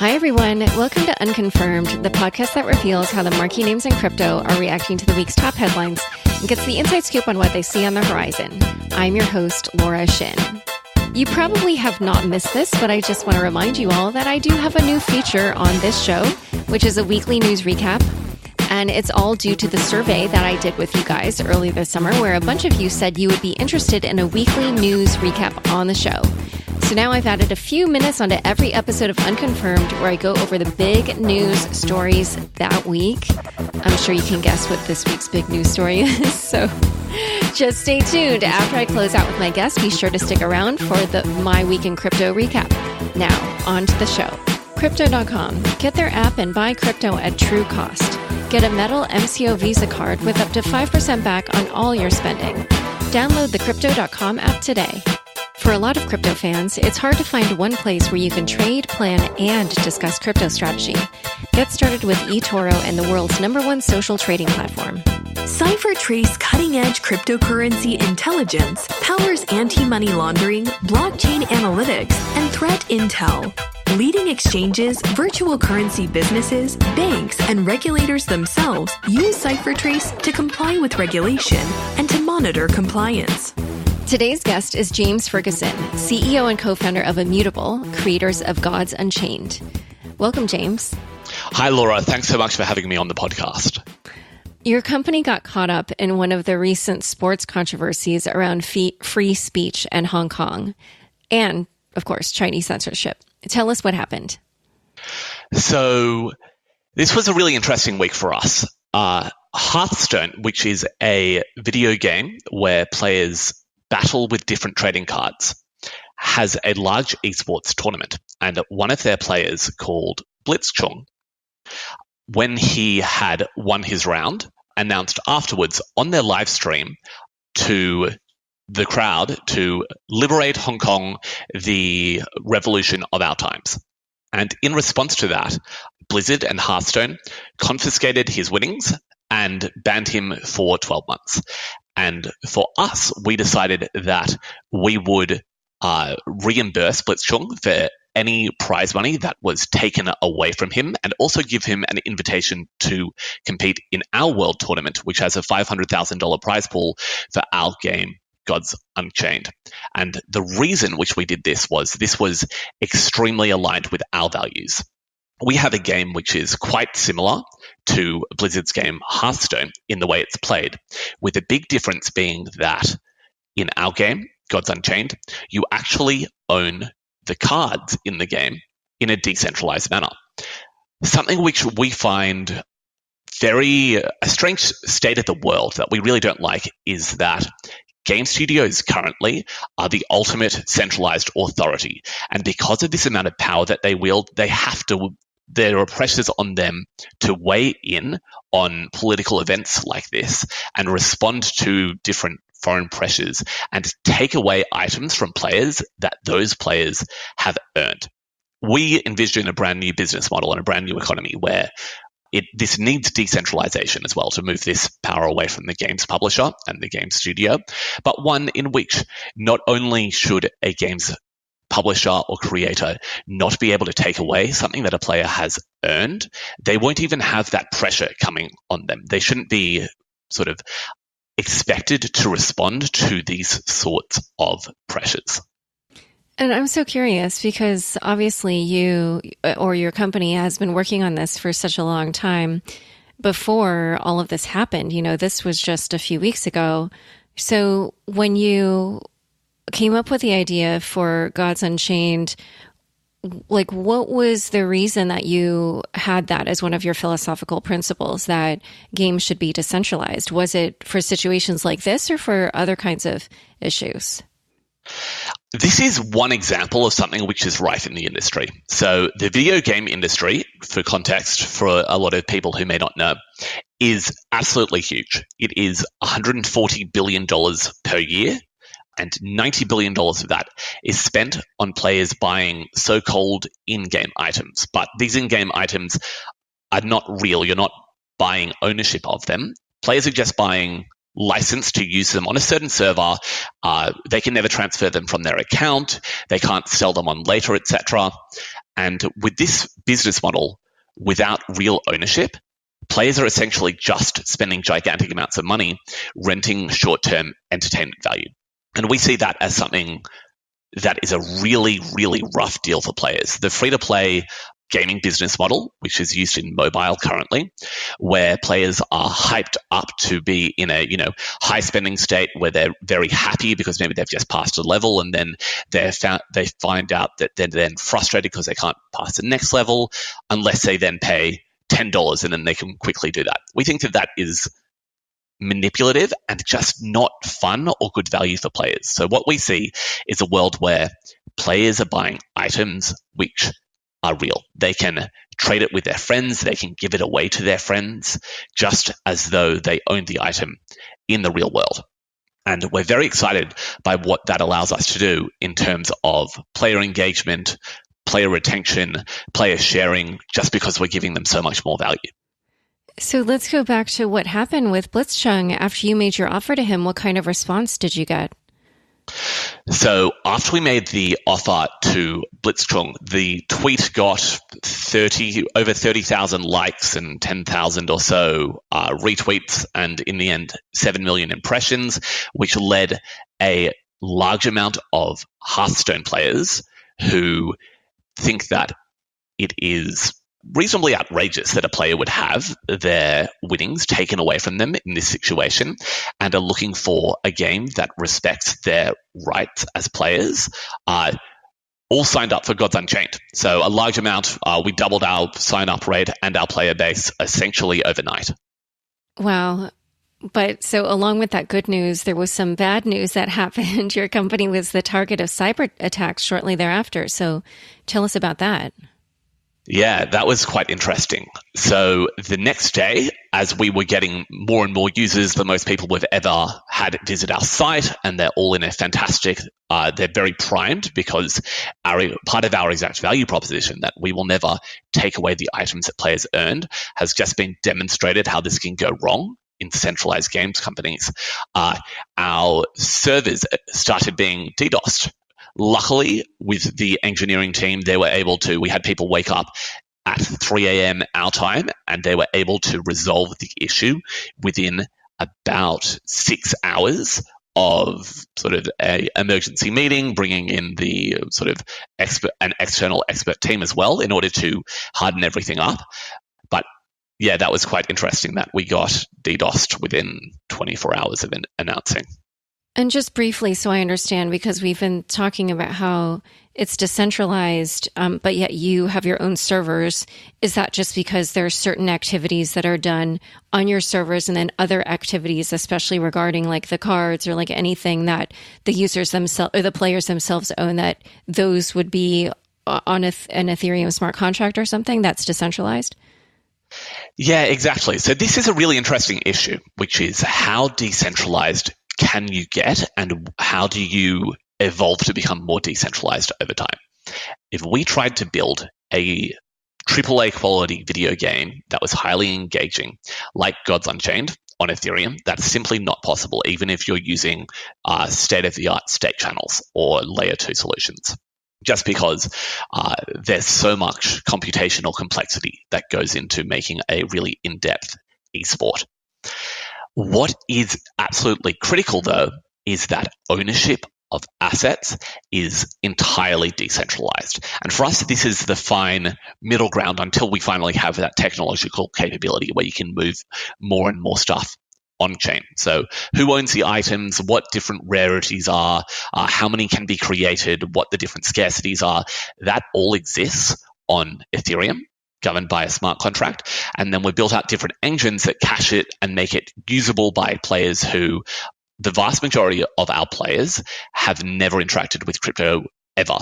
Hi, everyone. Welcome to Unconfirmed, the podcast that reveals how the marquee names in crypto are reacting to the week's top headlines and gets the inside scoop on what they see on the horizon. I'm your host, Laura Shin. You probably have not missed this, but I just want to remind you all that I do have a new feature on this show, which is a weekly news recap. And it's all due to the survey that I did with you guys earlier this summer, where a bunch of you said you would be interested in a weekly news recap on the show. So now I've added a few minutes onto every episode of Unconfirmed where I go over the big news stories that week. I'm sure you can guess what this week's big news story is, so just stay tuned. After I close out with my guest, be sure to stick around for the My Week in Crypto recap. Now, on to the show. Crypto.com. Get their app and buy crypto at true cost. Get a metal MCO Visa card with up to 5% back on all your spending. Download the Crypto.com app today. For a lot of crypto fans, it's hard to find one place where you can trade, plan, and discuss crypto strategy. Get started with eToro and the world's #1 social trading platform. CipherTrace cutting-edge cryptocurrency intelligence powers anti-money laundering, blockchain analytics, and threat intel. Leading exchanges, virtual currency businesses, banks, and regulators themselves use CipherTrace to comply with regulation and to monitor compliance. Today's guest is James Ferguson, CEO and co-founder of Immutable, creators of Gods Unchained. Welcome, James. Hi, Laura. Thanks so much for having me on the podcast. Your company got caught up in one of the recent sports controversies around free speech and Hong Kong, and, of course, Chinese censorship. Tell us what happened. So this was a really interesting week for us. Hearthstone, which is a video game where players battle with different trading cards, has a large esports tournament. And one of their players, called Blitzchung, when he had won his round, announced afterwards on their live stream to the crowd to liberate Hong Kong, the revolution of our times. And in response to that, Blizzard and Hearthstone confiscated his winnings and banned him for 12 months. And for us, we decided that we would reimburse Blitzchung for any prize money that was taken away from him, and also give him an invitation to compete in our world tournament, which has a $500,000 prize pool for our game, Gods Unchained. And the reason which we did this was extremely aligned with our values. We have a game which is quite similar to Blizzard's game Hearthstone in the way it's played, with the big difference being that in our game, Gods Unchained, you actually own the cards in the game in a decentralized manner. Something which we find a strange state of the world that we really don't like is that game studios currently are the ultimate centralized authority. And because of this amount of power that they wield, there are pressures on them to weigh in on political events like this and respond to different foreign pressures and take away items from players that those players have earned. We envision a brand new business model and a brand new economy where this needs decentralization as well to move this power away from the game's publisher and the game studio, but one in which not only should a game's publisher or creator not be able to take away something that a player has earned, they won't even have that pressure coming on them. They shouldn't be sort of expected to respond to these sorts of pressures. And I'm so curious because obviously you or your company has been working on this for such a long time before all of this happened. You know, this was just a few weeks ago. So when you came up with the idea for Gods Unchained, like, what was the reason that you had that as one of your philosophical principles, that games should be decentralized? Was it for situations like this or for other kinds of issues? This is one example of something which is rife in the industry. So the video game industry, for context, for a lot of people who may not know, is absolutely huge. It is $140 billion per year. And $90 billion of that is spent on players buying so-called in-game items. But these in-game items are not real. You're not buying ownership of them. Players are just buying licensed to use them on a certain server. They can never transfer them from their account. They can't sell them on later, etc. And with this business model, without real ownership, players are essentially just spending gigantic amounts of money renting short-term entertainment value. And we see that as something that is a really, really rough deal for players. The free-to-play gaming business model, which is used in mobile currently, where players are hyped up to be in a high spending state where they're very happy because maybe they've just passed a level, and then they find out that they're then frustrated because they can't pass the next level unless they then pay $10 and then they can quickly do that. We think that that is manipulative and just not fun or good value for players. So what we see is a world where players are buying items which are real. They can trade it with their friends. They can give it away to their friends just as though they own the item in the real world. And we're very excited by what that allows us to do in terms of player engagement, player retention, player sharing, just because we're giving them so much more value. So let's go back to what happened with Blitzchung. After you made your offer to him, what kind of response did you get? So after we made the offer to Blitzchung, the tweet got over 30,000 likes and 10,000 or so retweets, and in the end, 7 million impressions, which led a large amount of Hearthstone players who think that it is reasonably outrageous that a player would have their winnings taken away from them in this situation, and are looking for a game that respects their rights as players, all signed up for Gods Unchained. So a large amount, we doubled our sign-up rate and our player base essentially overnight. Wow. But so along with that good news, there was some bad news that happened. Your company was the target of cyberattacks shortly thereafter. So tell us about that. Yeah, that was quite interesting. So the next day, as we were getting more and more users than most people we've ever had visit our site, and they're all in a fantastic, they're very primed because part of our exact value proposition that we will never take away the items that players earned has just been demonstrated how this can go wrong in centralized games companies. Our servers started being DDoSed. Luckily, with the engineering team, we had people wake up at 3 a.m. our time, and they were able to resolve the issue within about 6 hours of sort of an emergency meeting, bringing in the sort of an external expert team as well in order to harden everything up. But yeah, that was quite interesting that we got DDoSed within 24 hours of announcing. And just briefly, so I understand, because we've been talking about how it's decentralized, but yet you have your own servers. Is that just because there are certain activities that are done on your servers and then other activities, especially regarding like the cards or like anything that the users themselves or the players themselves own, that those would be on an Ethereum smart contract or something that's decentralized? Yeah, exactly. So this is a really interesting issue, which is how decentralized can you get, and how do you evolve to become more decentralized over time? If we tried to build a AAA quality video game that was highly engaging, like Gods Unchained on Ethereum, that's simply not possible, even if you're using state-of-the-art state channels or layer 2 solutions, just because there's so much computational complexity that goes into making a really in-depth esport. What is absolutely critical, though, is that ownership of assets is entirely decentralized. And for us, this is the fine middle ground until we finally have that technological capability where you can move more and more stuff on-chain. So who owns the items, what different rarities are, how many can be created, what the different scarcities are, that all exists on Ethereum, governed by a smart contract. And then we've built out different engines that cache it and make it usable by players who, the vast majority of our players, have never interacted with crypto ever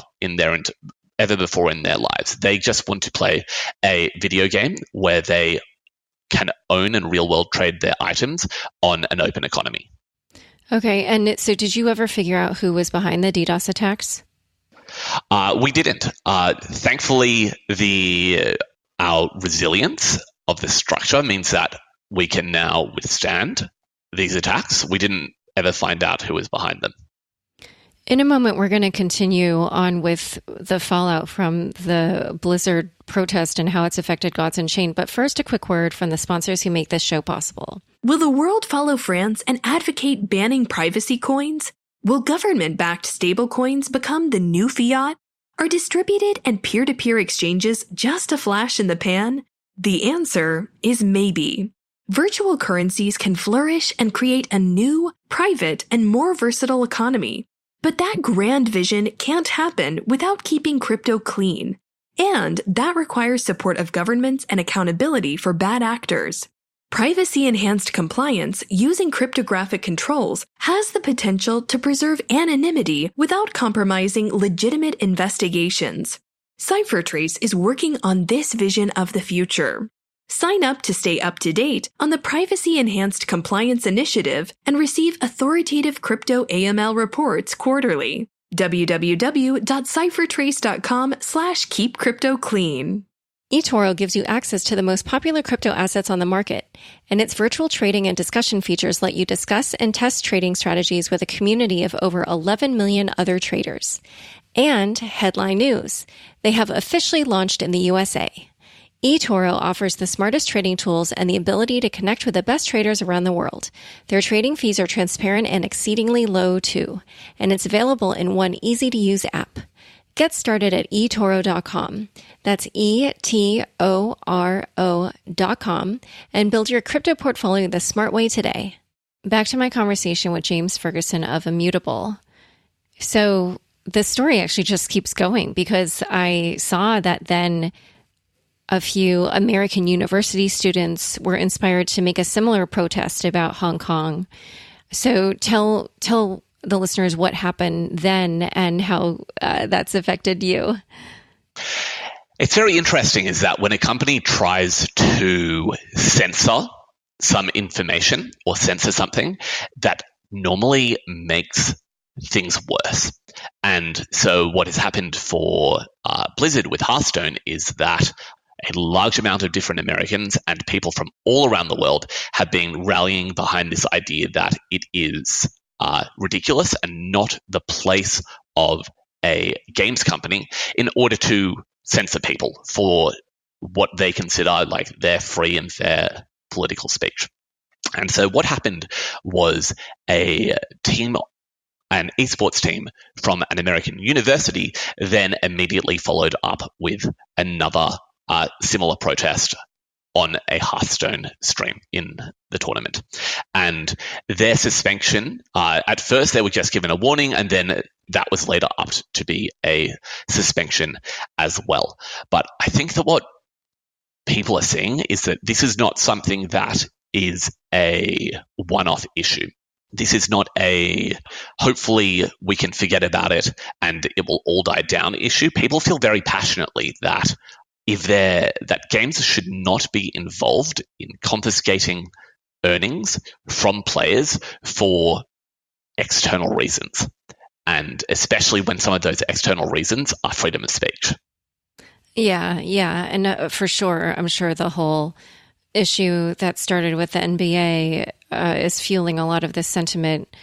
before in their lives. They just want to play a video game where they can own and real world trade their items on an open economy. Okay. And so did you ever figure out who was behind the DDoS attacks? We didn't. Thankfully, our resilience of the structure means that we can now withstand these attacks. We didn't ever find out who was behind them. In a moment, we're going to continue on with the fallout from the Blizzard protest and how it's affected Gods Unchained. But first, a quick word from the sponsors who make this show possible. Will the world follow France and advocate banning privacy coins? Will government-backed stablecoins become the new fiat? Are distributed and peer-to-peer exchanges just a flash in the pan? The answer is maybe. Virtual currencies can flourish and create a new, private, and more versatile economy. But that grand vision can't happen without keeping crypto clean. And that requires support of governments and accountability for bad actors. Privacy-enhanced compliance using cryptographic controls has the potential to preserve anonymity without compromising legitimate investigations. CipherTrace is working on this vision of the future. Sign up to stay up to date on the Privacy-Enhanced Compliance Initiative and receive authoritative crypto AML reports quarterly. www.ciphertrace.com/keepcryptoclean. eToro gives you access to the most popular crypto assets on the market, and its virtual trading and discussion features let you discuss and test trading strategies with a community of over 11 million other traders. And headline news, they have officially launched in the USA. eToro offers the smartest trading tools and the ability to connect with the best traders around the world. Their trading fees are transparent and exceedingly low, too, and it's available in one easy-to-use app. Get started at eToro.com. That's ETORO.com and build your crypto portfolio the smart way today. Back to my conversation with James Ferguson of Immutable. So the story actually just keeps going because I saw that then a few American university students were inspired to make a similar protest about Hong Kong. So tell the listeners what happened then and how that's affected you. It's very interesting is that when a company tries to censor some information or censor something, that normally makes things worse. And so what has happened for Blizzard with Hearthstone is that a large amount of different Americans and people from all around the world have been rallying behind this idea that it is ridiculous and not the place of a games company in order to censor people for what they consider like their free and fair political speech. And so what happened was an esports team from an American university then immediately followed up with another similar protest on a Hearthstone stream in the tournament. And their suspension, at first they were just given a warning, and then that was later upped to be a suspension as well. But I think that what people are seeing is that this is not something that is a one-off issue. This is not a hopefully we can forget about it and it will all die down issue. People feel very passionately that that games should not be involved in confiscating earnings from players for external reasons, and especially when some of those external reasons are freedom of speech. Yeah, and for sure, I'm sure the whole issue that started with the NBA is fueling a lot of this sentiment.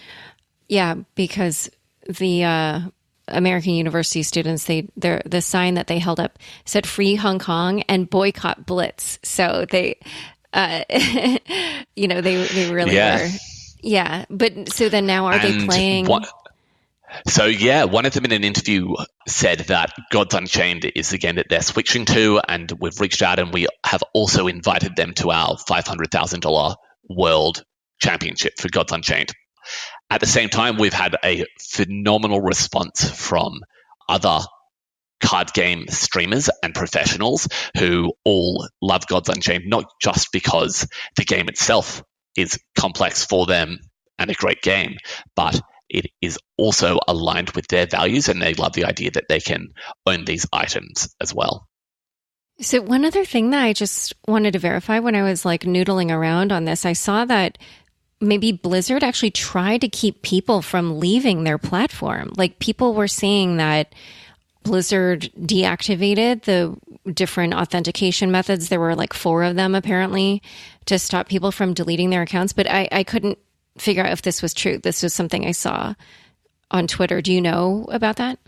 Yeah, because the American university students, the sign that they held up said "Free Hong Kong" and "Boycott Blitz." So they, they really were. Yeah, but so then now are they playing? One of them in an interview said that Gods Unchained is the game that they're switching to, and we've reached out and we have also invited them to our $500,000 World Championship for Gods Unchained. At the same time, we've had a phenomenal response from other card game streamers and professionals who all love Gods Unchained, not just because the game itself is complex for them and a great game, but it is also aligned with their values and they love the idea that they can own these items as well. So one other thing that I just wanted to verify when I was like noodling around on this, I saw that maybe Blizzard actually tried to keep people from leaving their platform. Like people were saying that Blizzard deactivated the different authentication methods. There were like 4 of them apparently to stop people from deleting their accounts. But I couldn't figure out if this was true. This was something I saw on Twitter. Do you know about that?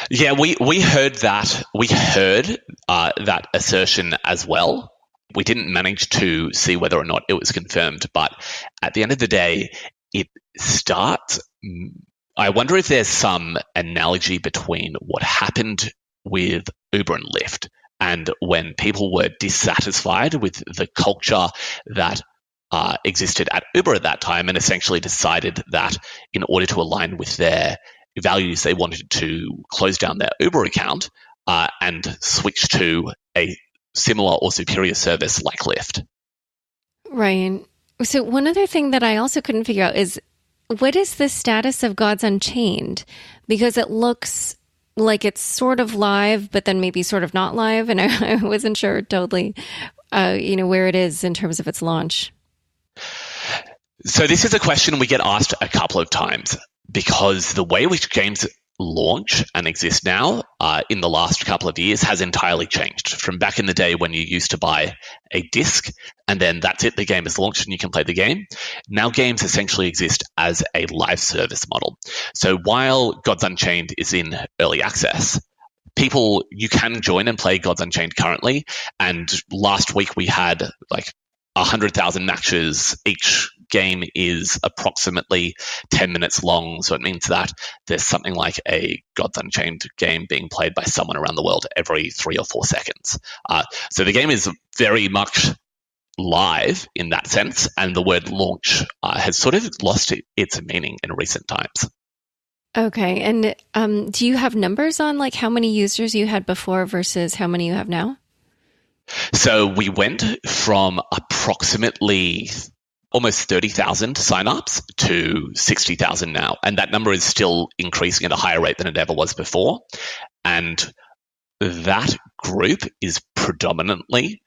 Yeah, we heard that. We heard that assertion as well. We didn't manage to see whether or not it was confirmed, but at the end of the day, it starts. I wonder if there's some analogy between what happened with Uber and Lyft and when people were dissatisfied with the culture that existed at Uber at that time and essentially decided that in order to align with their values, they wanted to close down their Uber account and switch to a similar or superior service like Lyft. Right. So one other thing that I also couldn't figure out is, what is the status of Gods Unchained? Because it looks like it's sort of live, but then maybe sort of not live. And I wasn't sure totally, where it is in terms of its launch. So this is a question we get asked a couple of times because the way which games launch and exist now in the last couple of years has entirely changed. From back in the day when you used to buy a disc and then that's it, the game is launched and you can play the game. Now games essentially exist as a live service model. So while Gods Unchained is in early access, you can join and play Gods Unchained currently. And last week we had 100,000 matches. Each game is approximately 10 minutes long. So it means that there's something like a Gods Unchained game being played by someone around the world every 3 or 4 seconds. So the game is very much live in that sense. And the word launch has sort of lost its meaning in recent times. Okay. And do you have numbers on how many users you had before versus how many you have now? So we went from approximately almost 30,000 signups to 60,000 now. And that number is still increasing at a higher rate than it ever was before. And that group is predominantly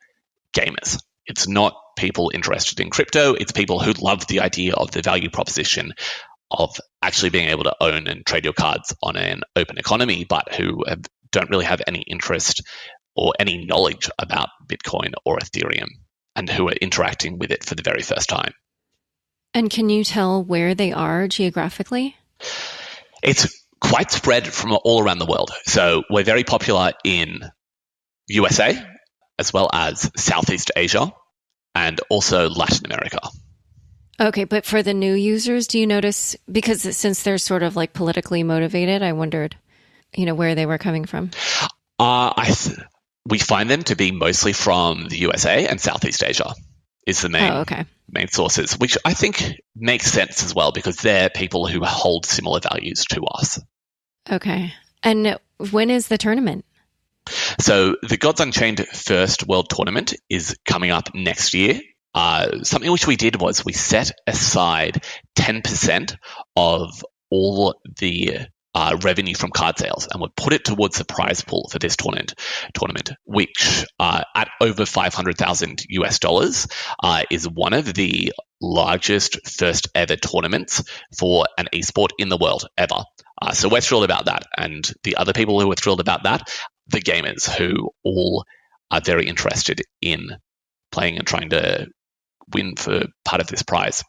gamers. It's not people interested in crypto. It's people who love the idea of the value proposition of actually being able to own and trade your cards on an open economy, but who don't really have any interest or any knowledge about Bitcoin or Ethereum and who are interacting with it for the very first time. And can you tell where they are geographically? It's quite spread from all around the world. So we're very popular in USA as well as Southeast Asia and also Latin America. Okay, but for the new users, do you notice, because since they're sort of politically motivated, I wondered, where they were coming from? We find them to be mostly from the USA and Southeast Asia is the main sources, which I think makes sense as well because they're people who hold similar values to us. Okay. And when is the tournament? So the Gods Unchained First World Tournament is coming up next year. Something which we did was we set aside 10% of all the revenue from card sales, and we'll put it towards the prize pool for this tournament, which at over $500,000 US is one of the largest first ever tournaments for an esport in the world ever. So we're thrilled about that, and the other people who are thrilled about that, the gamers who all are very interested in playing and trying to win for part of this prize.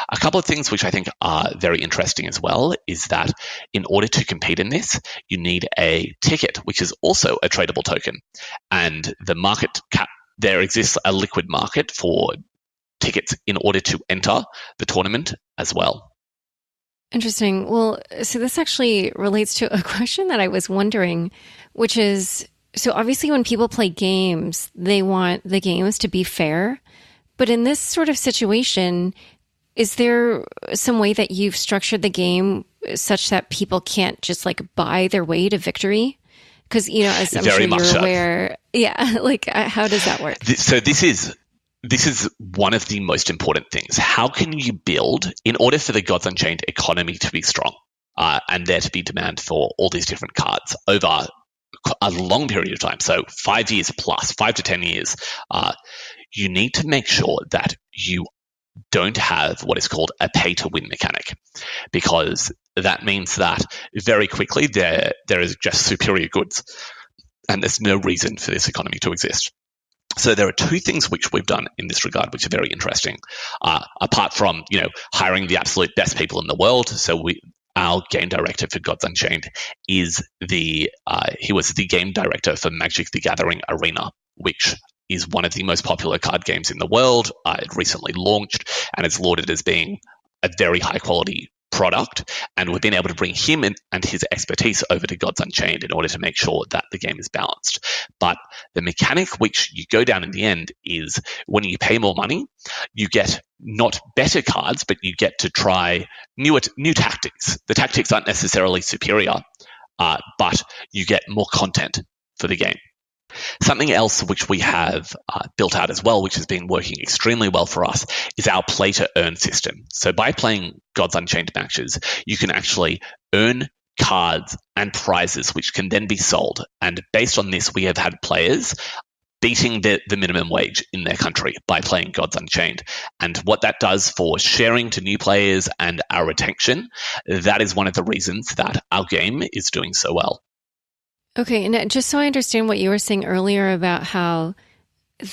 A couple of things which I think are very interesting as well is that in order to compete in this, you need a ticket, which is also a tradable token. And the market cap, there exists a liquid market for tickets in order to enter the tournament as well. Interesting. Well, so this actually relates to a question that I was wondering, which is, so obviously when people play games, they want the games to be fair. But in this sort of situation, is there some way that you've structured the game such that people can't just buy their way to victory? Because, as I'm very sure you're aware, how does that work? So this is one of the most important things. How can you build, in order for the Gods Unchained economy to be strong and there to be demand for all these different cards over a long period of time, so 5 years plus, 5 to 10 years, you need to make sure that you don't have what is called a pay-to-win mechanic, because that means that very quickly there is just superior goods, and there's no reason for this economy to exist. So there are two things which we've done in this regard which are very interesting. Apart from hiring the absolute best people in the world, our game director for Gods Unchained is he was the game director for Magic the Gathering Arena, which is one of the most popular card games in the world. It recently launched and is lauded as being a very high quality product. And we've been able to bring him and his expertise over to Gods Unchained in order to make sure that the game is balanced. But the mechanic which you go down in the end is when you pay more money, you get not better cards, but you get to try new tactics. The tactics aren't necessarily superior, but you get more content for the game. Something else which we have built out as well, which has been working extremely well for us, is our play to earn system. So by playing Gods Unchained matches, you can actually earn cards and prizes which can then be sold. And based on this, we have had players beating the minimum wage in their country by playing Gods Unchained. And what that does for sharing to new players and our retention, that is one of the reasons that our game is doing so well. Okay, and just so I understand what you were saying earlier about how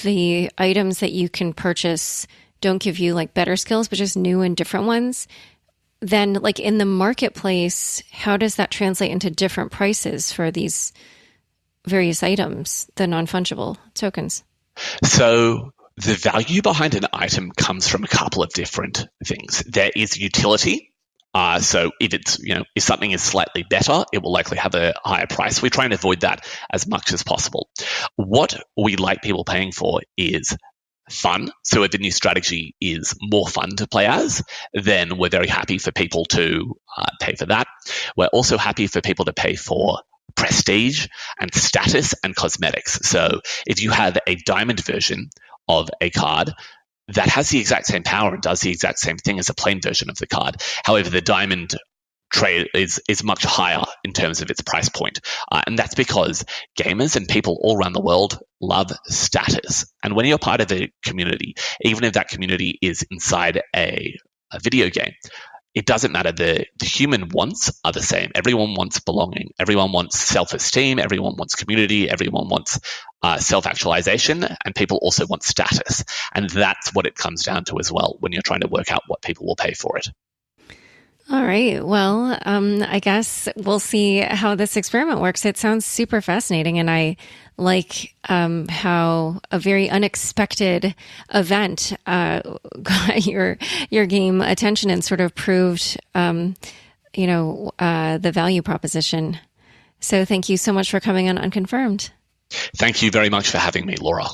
the items that you can purchase don't give you like better skills, but just new and different ones, then like in the marketplace, how does that translate into different prices for these various items, the non-fungible tokens? So the value behind an item comes from a couple of different things. There is utility. So if something is slightly better, it will likely have a higher price. We try and avoid that as much as possible. What we like people paying for is fun. So if the new strategy is more fun to play as, then we're very happy for people to pay for that. We're also happy for people to pay for prestige and status and cosmetics. So if you have a diamond version of a card that has the exact same power and does the exact same thing as a plain version of the card. However, the diamond trade is much higher in terms of its price point. And that's because gamers and people all around the world love status. And when you're part of a community, even if that community is inside a video game, it doesn't matter. The human wants are the same. Everyone wants belonging. Everyone wants self-esteem. Everyone wants community. Everyone wants self-actualization. And people also want status. And that's what it comes down to as well when you're trying to work out what people will pay for it. All right. Well, I guess we'll see how this experiment works. It sounds super fascinating. And I like how a very unexpected event got your game attention and sort of proved, the value proposition. So thank you so much for coming on Unconfirmed. Thank you very much for having me, Laura.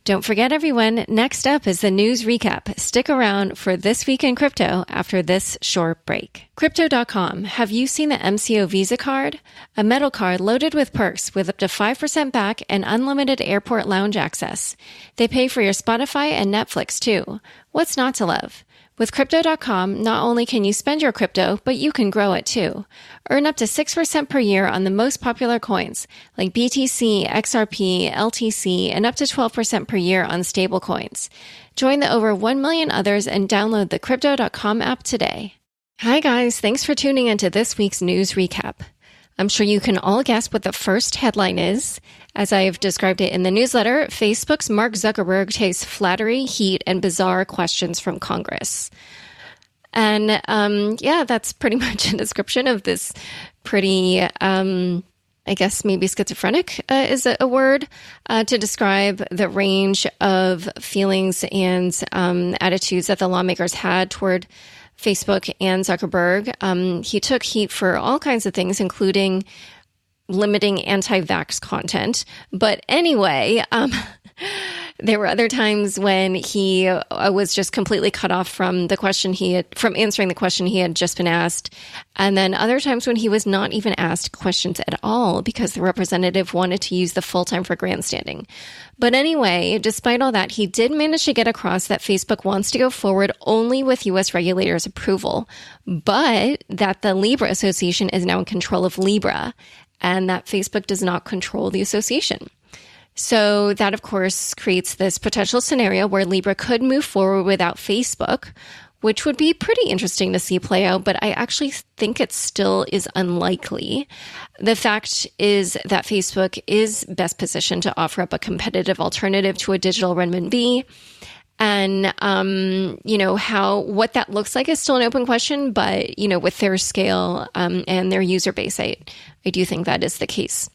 Don't forget, everyone, next up is the news recap. Stick around for This Week in Crypto after this short break. Crypto.com. Have you seen the MCO Visa card? A metal card loaded with perks with up to 5% back and unlimited airport lounge access. They pay for your Spotify and Netflix, too. What's not to love? With Crypto.com, not only can you spend your crypto, but you can grow it too. Earn up to 6% per year on the most popular coins, like BTC, XRP, LTC, and up to 12% per year on stable coins. Join the over 1 million others and download the Crypto.com app today. Hi guys, thanks for tuning into this week's news recap. I'm sure you can all guess what the first headline is. As I have described it in the newsletter, Facebook's Mark Zuckerberg takes flattery, heat, and bizarre questions from Congress. And that's pretty much a description of this pretty, I guess maybe schizophrenic is a word to describe the range of feelings and attitudes that the lawmakers had toward Facebook and Zuckerberg. He took heat for all kinds of things, including limiting anti-vax content. But anyway, there were other times when he was just completely cut off from from answering the question he had just been asked. And then other times when he was not even asked questions at all because the representative wanted to use the full time for grandstanding. But anyway, despite all that, he did manage to get across that Facebook wants to go forward only with U.S. regulators' approval, but that the Libra Association is now in control of Libra, and that Facebook does not control the association. So that, of course, creates this potential scenario where Libra could move forward without Facebook, which would be pretty interesting to see play out, but I actually think it still is unlikely. The fact is that Facebook is best positioned to offer up a competitive alternative to a digital renminbi. And, what that looks like is still an open question, but, with their scale and their user base, I do think that is the case.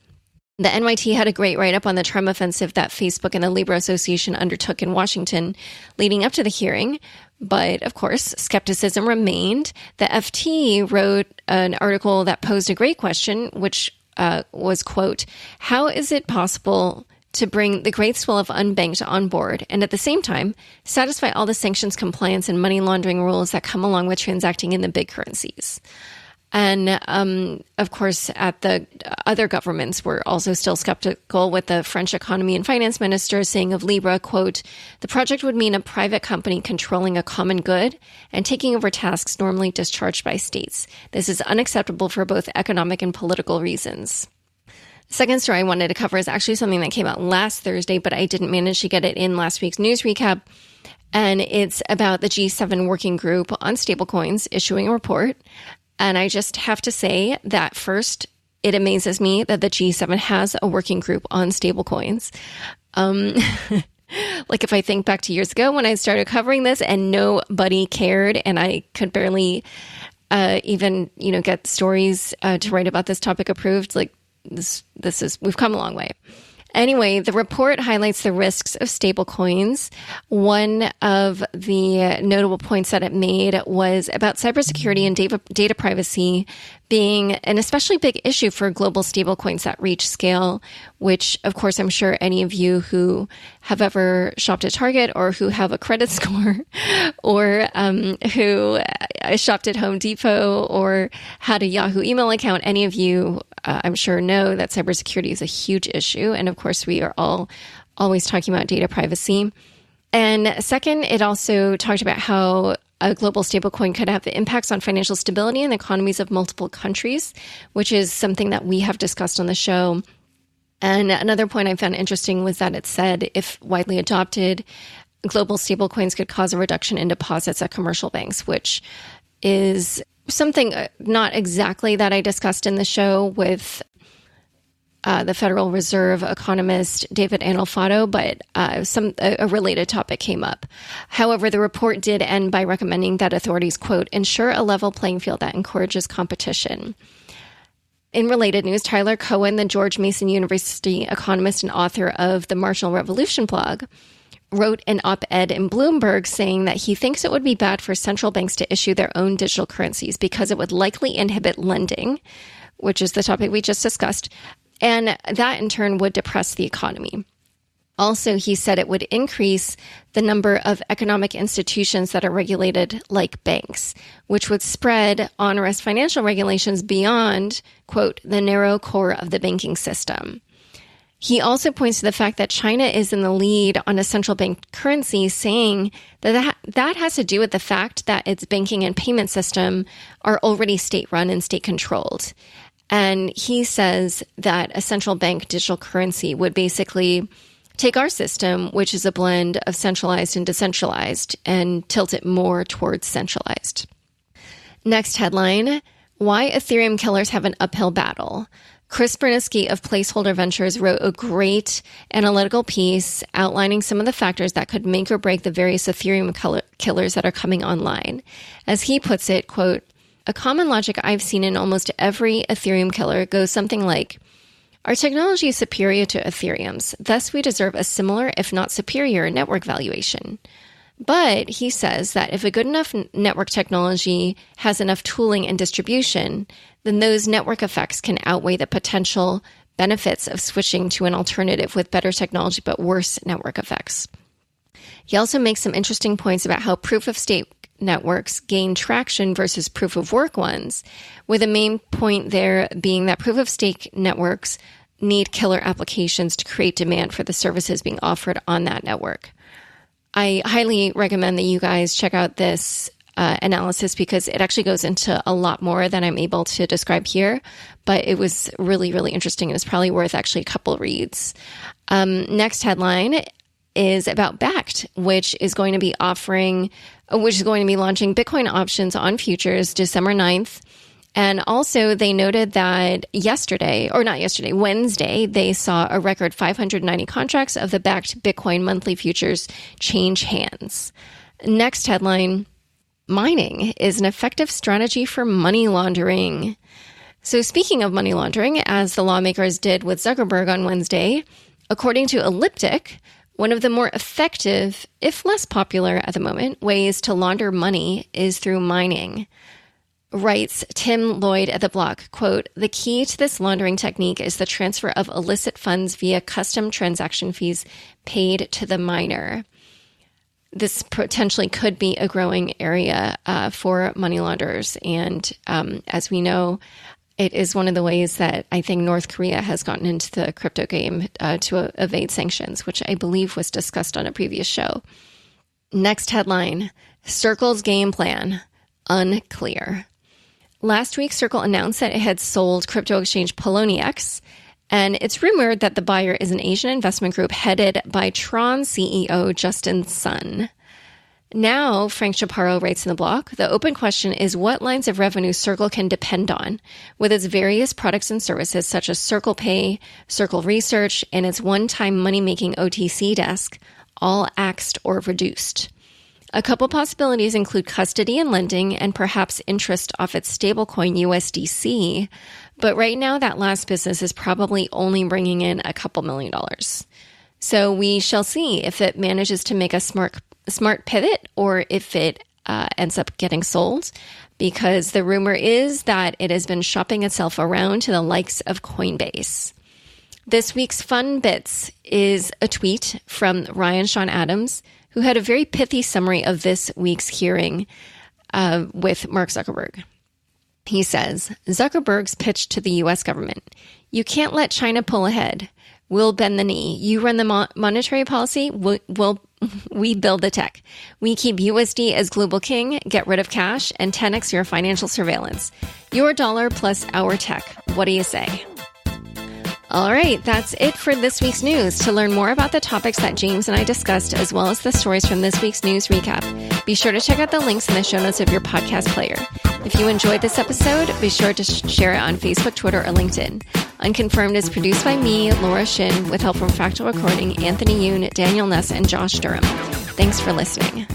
The NYT had a great write-up on the Trump offensive that Facebook and the Libra Association undertook in Washington leading up to the hearing. But, of course, skepticism remained. The FT wrote an article that posed a great question, which was, quote, "How is it possible to bring the great swell of unbanked on board and at the same time satisfy all the sanctions compliance and money laundering rules that come along with transacting in the big currencies?" And, of course, at the other governments were also still skeptical, with the French economy and finance minister saying of Libra, quote, "The project would mean a private company controlling a common good and taking over tasks normally discharged by states. This is unacceptable for both economic and political reasons." The second story I wanted to cover is actually something that came out last Thursday, but I didn't manage to get it in last week's news recap. And it's about the G7 working group on stablecoins issuing a report. And I just have to say that first, it amazes me that the G7 has a working group on stablecoins. Like if I think back to years ago when I started covering this and nobody cared and I could barely even, get stories to write about this topic approved, like we've come a long way. Anyway, the report highlights the risks of stablecoins. One of the notable points that it made was about cybersecurity and data privacy being an especially big issue for global stablecoins that reach scale, which, of course, I'm sure any of you who have ever shopped at Target or who have a credit score or who shopped at Home Depot or had a Yahoo email account, any of you, I'm sure, know that cybersecurity is a huge issue. And of course, we are all always talking about data privacy. And second, it also talked about how a global stablecoin could have impacts on financial stability in the economies of multiple countries, which is something that we have discussed on the show. And another point I found interesting was that it said if widely adopted, global stablecoins could cause a reduction in deposits at commercial banks, which is something not exactly that I discussed in the show with the Federal Reserve economist David Analfato, but a related topic came up. However, the report did end by recommending that authorities, quote, "ensure a level playing field that encourages competition." In related news, Tyler Cohen, the George Mason University economist and author of the Marshall Revolution blog, wrote an op-ed in Bloomberg saying that he thinks it would be bad for central banks to issue their own digital currencies because it would likely inhibit lending, which is the topic we just discussed, and that in turn would depress the economy. Also, he said it would increase the number of economic institutions that are regulated like banks, which would spread onerous financial regulations beyond, quote, "the narrow core of the banking system." He also points to the fact that China is in the lead on a central bank currency, saying that has to do with the fact that its banking and payment system are already state-run and state-controlled. And he says that a central bank digital currency would basically take our system, which is a blend of centralized and decentralized, and tilt it more towards centralized. Next headline, why Ethereum killers have an uphill battle. Chris Bernisky of Placeholder Ventures wrote a great analytical piece outlining some of the factors that could make or break the various Ethereum killers that are coming online. As he puts it, quote, "A common logic I've seen in almost every Ethereum killer goes something like, our technology is superior to Ethereum's, thus we deserve a similar, if not superior, network valuation. But he says that if a good enough network technology has enough tooling and distribution, then those network effects can outweigh the potential benefits of switching to an alternative with better technology but worse network effects." He also makes some interesting points about how proof-of-stake networks gain traction versus proof-of-work ones, with the main point there being that proof-of-stake networks need killer applications to create demand for the services being offered on that network. I highly recommend that you guys check out this analysis because it actually goes into a lot more than I'm able to describe here, but it was really, really interesting and it's probably worth actually a couple reads. Next headline, is about Bakkt, which is going to be launching Bitcoin options on futures December 9th. And also they noted that Wednesday, they saw a record 590 contracts of the Bakkt Bitcoin monthly futures change hands. Next headline, mining is an effective strategy for money laundering. So speaking of money laundering, as the lawmakers did with Zuckerberg on Wednesday, according to Elliptic, one of the more effective, if less popular at the moment, ways to launder money is through mining. Writes Tim Lloyd at The Block, quote, "The key to this laundering technique is the transfer of illicit funds via custom transaction fees paid to the miner." This potentially could be a growing area for money launderers. And as we know, it is one of the ways that I think North Korea has gotten into the crypto game to evade sanctions, which I believe was discussed on a previous show. Next headline, Circle's game plan, unclear. Last week, Circle announced that it had sold crypto exchange Poloniex, and it's rumored that the buyer is an Asian investment group headed by Tron CEO Justin Sun. Now, Frank Chaparro writes in The Block, the open question is what lines of revenue Circle can depend on with its various products and services such as Circle Pay, Circle Research, and its one-time money-making OTC desk, all axed or reduced. A couple possibilities include custody and lending and perhaps interest off its stablecoin USDC, but right now that last business is probably only bringing in a couple $1 million. So we shall see if it manages to make a smart pivot or if it ends up getting sold, because the rumor is that it has been shopping itself around to the likes of Coinbase. This week's Fun Bits is a tweet from Ryan Sean Adams, who had a very pithy summary of this week's hearing with Mark Zuckerberg. He says, Zuckerberg's pitch to the U.S. government. You can't let China pull ahead. We'll bend the knee. You run the monetary policy. We build the tech. We keep USD as global king, get rid of cash, and 10x your financial surveillance. Your dollar plus our tech. What do you say? All right, that's it for this week's news. To learn more about the topics that James and I discussed, as well as the stories from this week's news recap, be sure to check out the links in the show notes of your podcast player. If you enjoyed this episode, be sure to share it on Facebook, Twitter, or LinkedIn. Unconfirmed is produced by me, Laura Shin, with help from Fractal Recording, Anthony Yoon, Daniel Ness, and Josh Durham. Thanks for listening.